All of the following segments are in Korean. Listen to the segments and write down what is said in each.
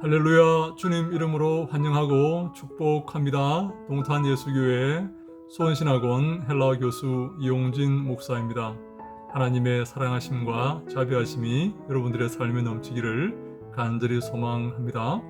할렐루야. 주님 이름으로 환영하고 축복합니다. 동탄 예수교회 수원신학원 헬라어 교수 이용진 목사입니다. 하나님의 사랑하심과 자비하심이 여러분들의 삶에 넘치기를 간절히 소망합니다.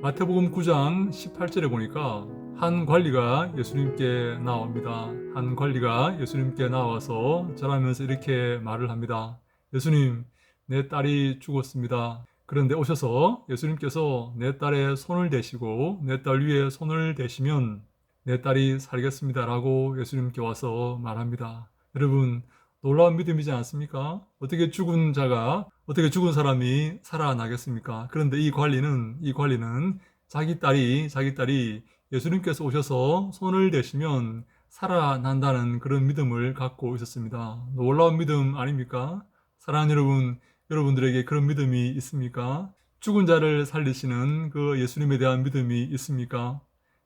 마태복음 9장 18절에 보니까 한 관리가 예수님께 나옵니다. 한 관리가 예수님께 나와서 절하면서 이렇게 말을 합니다. 예수님, 내 딸이 죽었습니다. 그런데 오셔서 예수님께서 내 딸의 손을 대시고 내 딸 위에 손을 대시면 내 딸이 살겠습니다 라고 예수님께 와서 말합니다. 여러분, 놀라운 믿음이지 않습니까? 어떻게 죽은 사람이 살아나겠습니까? 그런데 이 관리는 자기 딸이 예수님께서 오셔서 손을 대시면 살아난다는 그런 믿음을 갖고 있었습니다. 놀라운 믿음 아닙니까? 사랑하는 여러분, 여러분들에게 그런 믿음이 있습니까? 죽은 자를 살리시는 그 예수님에 대한 믿음이 있습니까?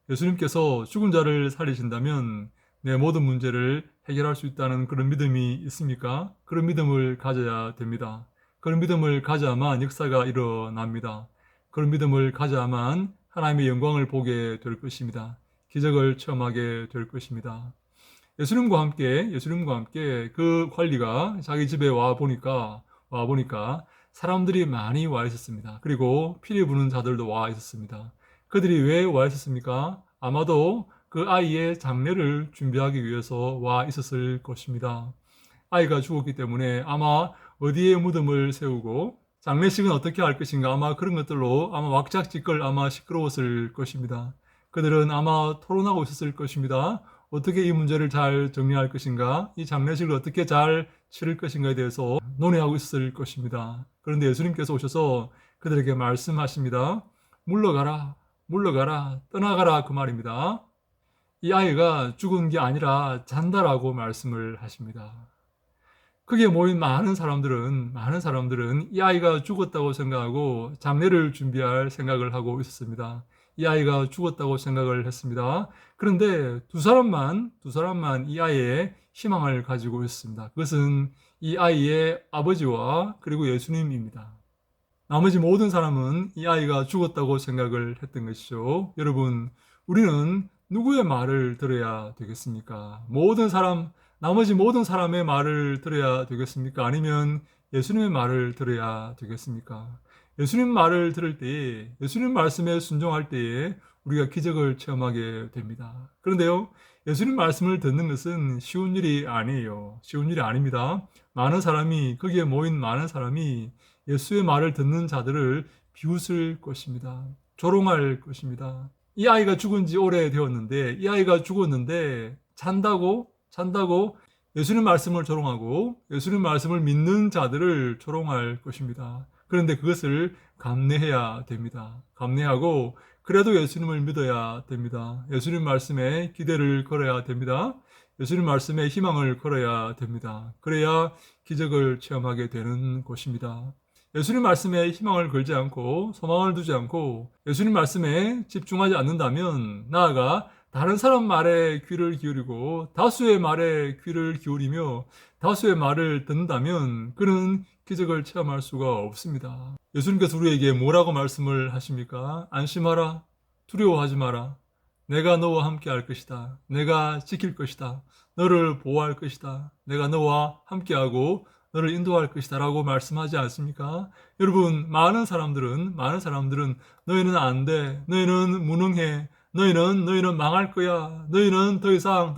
예수님께서 죽은 자를 살리신다면 내 모든 문제를 해결할 수 있다는 그런 믿음이 있습니까? 그런 믿음을 가져야 됩니다. 그런 믿음을 가져야만 역사가 일어납니다. 그런 믿음을 가져야만 하나님의 영광을 보게 될 것입니다. 기적을 체험하게 될 것입니다. 예수님과 함께 그 관리가 자기 집에 와 보니까 사람들이 많이 와 있었습니다. 그리고 피리 부는 자들도 와 있었습니다. 그들이 왜 와 있었습니까? 아마도 그 아이의 장례를 준비하기 위해서 와 있었을 것입니다. 아이가 죽었기 때문에 아마 어디에 무덤을 세우고 장례식은 어떻게 할 것인가, 아마 그런 것들로 아마 왁작지껄 아마 시끄러웠을 것입니다. 그들은 아마 토론하고 있었을 것입니다. 어떻게 이 문제를 잘 정리할 것인가, 이 장례식을 어떻게 잘 치를 것인가에 대해서 논의하고 있었을 것입니다. 그런데 예수님께서 오셔서 그들에게 말씀하십니다. 물러가라, 떠나가라, 그 말입니다. 이 아이가 죽은 게 아니라 잔다라고 말씀을 하십니다. 거기에 모인 많은 사람들은 이 아이가 죽었다고 생각하고 장례를 준비할 생각을 하고 있었습니다. 이 아이가 죽었다고 생각을 했습니다. 그런데 두 사람만 이 아이의 희망을 가지고 있었습니다. 그것은 이 아이의 아버지와 그리고 예수님입니다. 나머지 모든 사람은 이 아이가 죽었다고 생각을 했던 것이죠. 여러분, 우리는 누구의 말을 들어야 되겠습니까? 나머지 모든 사람의 말을 들어야 되겠습니까? 아니면 예수님의 말을 들어야 되겠습니까? 예수님 말을 들을 때에, 예수님 말씀에 순종할 때에 우리가 기적을 체험하게 됩니다. 그런데요, 예수님 말씀을 듣는 것은 쉬운 일이 아니에요. 쉬운 일이 아닙니다. 거기에 모인 많은 사람이 예수의 말을 듣는 자들을 비웃을 것입니다. 조롱할 것입니다. 이 아이가 죽은 지 오래되었는데, 이 아이가 죽었는데 잔다고 예수님 말씀을 조롱하고 예수님 말씀을 믿는 자들을 조롱할 것입니다. 그런데 그것을 감내해야 됩니다. 감내하고 그래도 예수님을 믿어야 됩니다. 예수님 말씀에 기대를 걸어야 됩니다. 예수님 말씀에 희망을 걸어야 됩니다. 그래야 기적을 체험하게 되는 것입니다. 예수님 말씀에 희망을 걸지 않고 소망을 두지 않고 예수님 말씀에 집중하지 않는다면, 나아가 다른 사람 말에 귀를 기울이고 다수의 말에 귀를 기울이며 다수의 말을 듣는다면 그는 기적을 체험할 수가 없습니다. 예수님께서 우리에게 뭐라고 말씀을 하십니까? 안심하라, 두려워하지 마라. 내가 너와 함께 할 것이다. 내가 지킬 것이다. 너를 보호할 것이다. 내가 너와 함께하고 너를 인도할 것이다 라고 말씀하지 않습니까? 여러분, 많은 사람들은 너희는 안 돼, 너희는 무능해, 너희는 망할 거야, 너희는 더 이상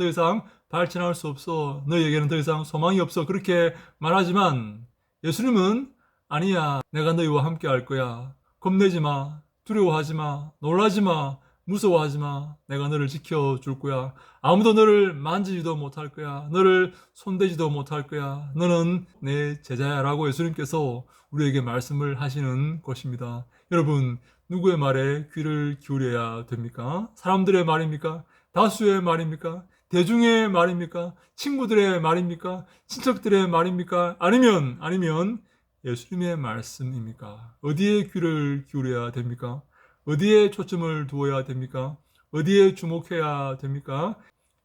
발전할 수 없어, 너희에게는 더 이상 소망이 없어, 그렇게 말하지만 예수님은 아니야, 내가 너희와 함께 할 거야. 겁내지 마, 두려워하지 마, 놀라지 마, 무서워하지 마. 내가 너를 지켜줄 거야. 아무도 너를 만지지도 못할 거야. 너를 손대지도 못할 거야. 너는 내 제자야 라고 예수님께서 우리에게 말씀을 하시는 것입니다. 여러분, 누구의 말에 귀를 기울여야 됩니까? 사람들의 말입니까? 다수의 말입니까? 대중의 말입니까? 친구들의 말입니까? 친척들의 말입니까? 아니면 예수님의 말씀입니까? 어디에 귀를 기울여야 됩니까? 어디에 초점을 두어야 됩니까? 어디에 주목해야 됩니까?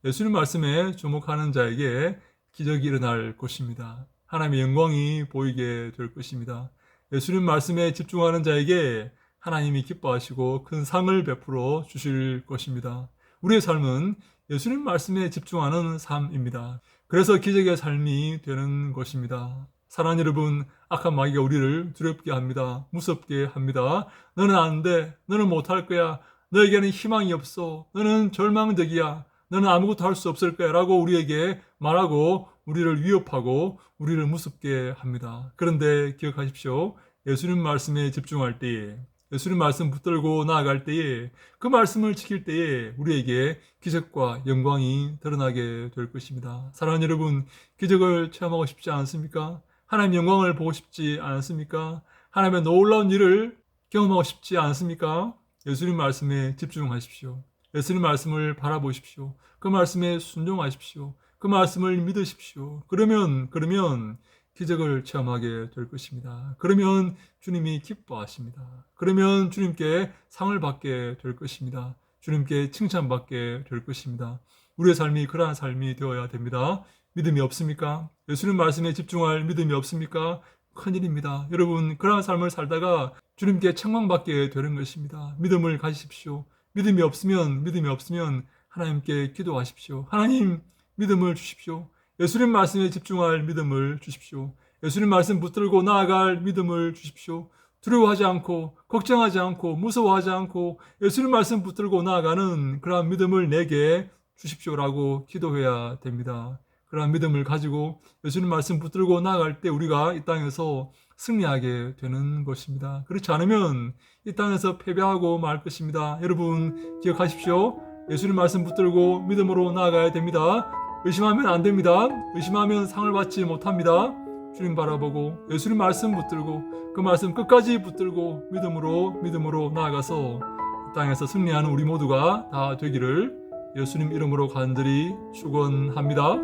예수님 말씀에 주목하는 자에게 기적이 일어날 것입니다. 하나님의 영광이 보이게 될 것입니다. 예수님 말씀에 집중하는 자에게 하나님이 기뻐하시고 큰 상을 베풀어 주실 것입니다. 우리의 삶은 예수님 말씀에 집중하는 삶입니다. 그래서 기적의 삶이 되는 것입니다. 사랑하는 여러분, 악한 마귀가 우리를 두렵게 합니다. 무섭게 합니다. 너는 안 돼. 너는 못할 거야. 너에게는 희망이 없어. 너는 절망적이야. 너는 아무것도 할 수 없을 거야. 라고 우리에게 말하고 우리를 위협하고 우리를 무섭게 합니다. 그런데 기억하십시오. 예수님 말씀에 집중할 때에, 예수님 말씀 붙들고 나아갈 때에, 그 말씀을 지킬 때에 우리에게 기적과 영광이 드러나게 될 것입니다. 사랑하는 여러분, 기적을 체험하고 싶지 않습니까? 하나님의 영광을 보고 싶지 않습니까? 하나님의 놀라운 일을 경험하고 싶지 않습니까? 예수님 말씀에 집중하십시오. 예수님 말씀을 바라보십시오. 그 말씀에 순종하십시오. 그 말씀을 믿으십시오. 그러면 기적을 체험하게 될 것입니다. 그러면 주님이 기뻐하십니다. 그러면 주님께 상을 받게 될 것입니다. 주님께 칭찬받게 될 것입니다. 우리의 삶이 그러한 삶이 되어야 됩니다. 믿음이 없습니까? 예수님 말씀에 집중할 믿음이 없습니까? 큰일입니다. 여러분, 그러한 삶을 살다가 주님께 책망받게 되는 것입니다. 믿음을 가지십시오. 믿음이 없으면 하나님께 기도하십시오. 하나님, 믿음을 주십시오. 예수님 말씀에 집중할 믿음을 주십시오. 예수님 말씀 붙들고 나아갈 믿음을 주십시오. 두려워하지 않고, 걱정하지 않고, 무서워하지 않고 예수님 말씀 붙들고 나아가는 그러한 믿음을 내게 주십시오라고 기도해야 됩니다. 그러한 믿음을 가지고 예수님 말씀 붙들고 나아갈 때 우리가 이 땅에서 승리하게 되는 것입니다. 그렇지 않으면 이 땅에서 패배하고 말 것입니다. 여러분 기억하십시오. 예수님 말씀 붙들고 믿음으로 나아가야 됩니다. 의심하면 안 됩니다. 의심하면 상을 받지 못합니다. 주님 바라보고 예수님 말씀 붙들고 그 말씀 끝까지 붙들고 믿음으로 나아가서 이 땅에서 승리하는 우리 모두가 다 되기를 예수님 이름으로 간절히 축원합니다.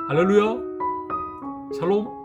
할렐루야. 샬롬.